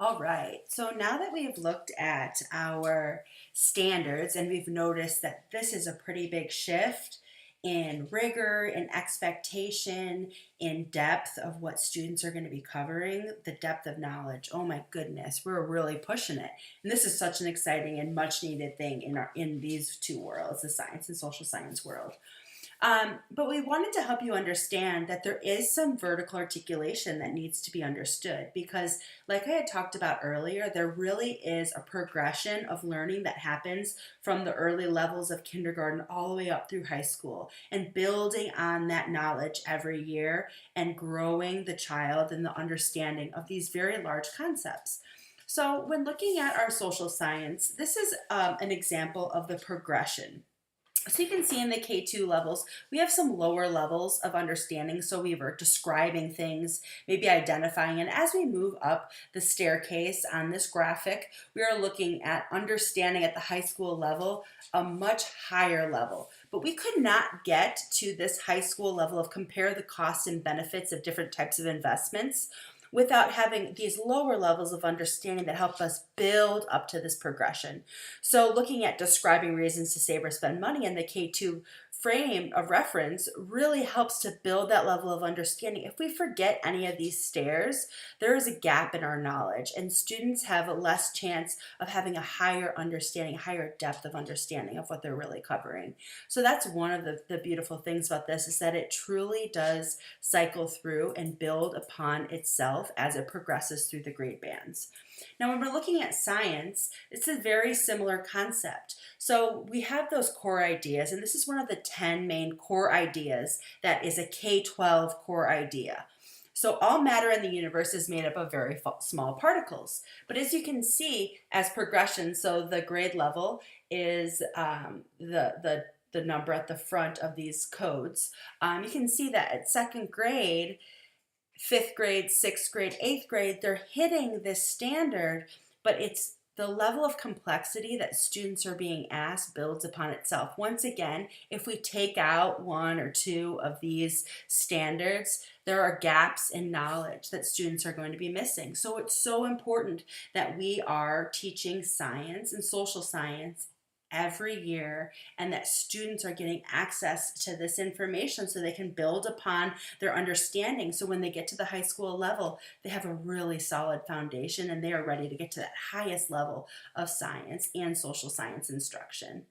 All right. So now that we've looked at our standards and we've noticed that this is a pretty big shift in rigor, in expectation, in depth of what students are going to be covering, the depth of knowledge. Oh my goodness, we're really pushing it. And this is such an exciting and much needed thing in these two worlds, the science and social science world. But we wanted to help you understand that there is some vertical articulation that needs to be understood because, like I had talked about earlier, there really is a progression of learning that happens from the early levels of kindergarten all the way up through high school and building on that knowledge every year and growing the child in the understanding of these very large concepts. So, when looking at our social science, this is an example of the progression. So you can see in the K2 levels, we have some lower levels of understanding. So we were describing things, maybe identifying. And as we move up the staircase on this graphic, we are looking at understanding at the high school level, a much higher level. But we could not get to this high school level of compare the costs and benefits of different types of investments without having these lower levels of understanding that help us build up to this progression. So, looking at describing reasons to save or spend money in the K2 frame of reference really helps to build that level of understanding. If we forget any of these stairs, there is a gap in our knowledge, and students have a less chance of having a higher understanding, higher depth of understanding of what they're really covering. So that's one of the beautiful things about this is that it truly does cycle through and build upon itself as it progresses through the grade bands. Now, when we're looking at science, it's a very similar concept. So we have those core ideas, and this is one of the 10 main core ideas that is a K-12 core idea. So all matter in the universe is made up of very small particles. But as you can see, as progression, so the grade level is the number at the front of these codes. You can see that at second grade, fifth grade, sixth grade, eighth grade, they're hitting this standard, but it's the level of complexity that students are being asked builds upon itself. Once again, if we take out one or two of these standards, there are gaps in knowledge that students are going to be missing. So it's so important that we are teaching science and social science every year and that students are getting access to this information so they can build upon their understanding, so when they get to the high school level they have a really solid foundation and they are ready to get to that highest level of science and social science instruction.